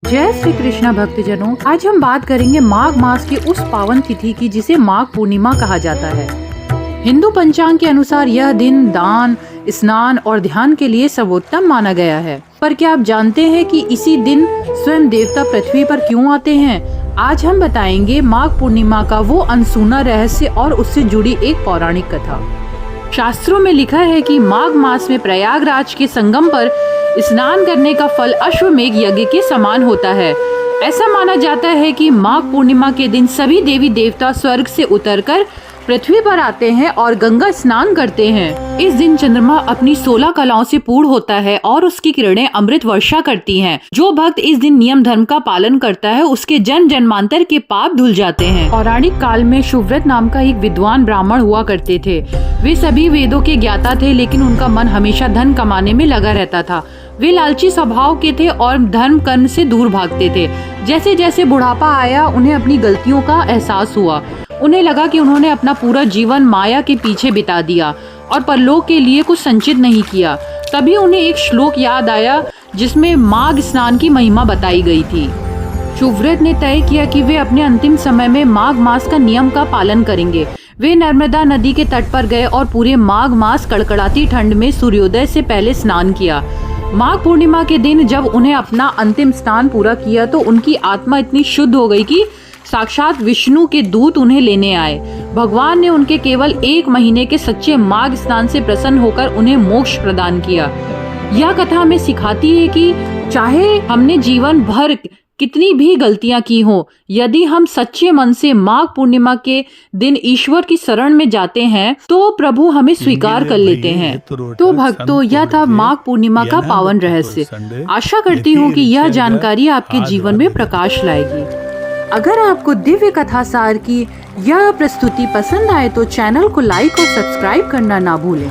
जय श्री कृष्ण भक्तजनों, आज हम बात करेंगे माघ मास की उस पावन तिथि की जिसे माघ पूर्णिमा कहा जाता है। हिंदू पंचांग के अनुसार यह दिन दान, स्नान और ध्यान के लिए सर्वोत्तम माना गया है। पर क्या आप जानते हैं कि इसी दिन स्वयं देवता पृथ्वी पर क्यों आते हैं? आज हम बताएंगे माघ पूर्णिमा का वो अनसुना रहस्य और उससे जुड़ी एक पौराणिक कथा। शास्त्रों में लिखा है कि माघ मास में प्रयागराज के संगम पर स्नान करने का फल अश्वमेघ यज्ञ के समान होता है। ऐसा माना जाता है कि माघ पूर्णिमा के दिन सभी देवी देवता स्वर्ग से उतरकर पृथ्वी पर आते हैं और गंगा स्नान करते हैं। इस दिन चंद्रमा अपनी 16 कलाओं से पूर्ण होता है और उसकी किरणें अमृत वर्षा करती हैं। जो भक्त इस दिन नियम धर्म का पालन करता है उसके जन्म जन्मांतर के पाप धुल जाते हैं। पौराणिक काल में सुव्रत नाम का एक विद्वान ब्राह्मण हुआ करते थे। वे सभी वेदों के ज्ञाता थे, लेकिन उनका मन हमेशा धन कमाने में लगा रहता था। वे लालची स्वभाव के थे और धर्म कर्म से दूर भागते थे। जैसे जैसे बुढ़ापा आया उन्हें अपनी गलतियों का एहसास हुआ। उन्हें लगा कि उन्होंने अपना पूरा जीवन माया के पीछे बिता दिया और परलोक के लिए कुछ संचित नहीं किया। तभी उन्हें एक श्लोक याद आया जिसमें माघ स्नान की महिमा बताई गई थी। सुव्रत ने तय किया कि वे अपने अंतिम समय में माघ मास का नियम का पालन करेंगे। वे नर्मदा नदी के तट पर गए और पूरे माघ मास कड़कड़ाती ठंड में सूर्योदय से पहले स्नान किया। माघ पूर्णिमा के दिन जब उन्हें अपना अंतिम स्नान पूरा किया तो उनकी आत्मा इतनी शुद्ध हो गई कि साक्षात विष्णु के दूत उन्हें लेने आए। भगवान ने उनके केवल 1 महीने के सच्चे माघ स्नान से प्रसन्न होकर उन्हें मोक्ष प्रदान किया। यह कथा हमें सिखाती है कि चाहे हमने जीवन भर कितनी भी गलतियां की हो, यदि हम सच्चे मन से माघ पूर्णिमा के दिन ईश्वर की शरण में जाते हैं तो प्रभु हमें स्वीकार कर लेते हैं। तो भक्तों, यह था माघ पूर्णिमा का पावन रहस्य। आशा करती हूँ कि यह जानकारी आपके जीवन में प्रकाश लाएगी। अगर आपको दिव्य कथा सार की यह प्रस्तुति पसंद आए तो चैनल को लाइक और सब्सक्राइब करना ना भूलें।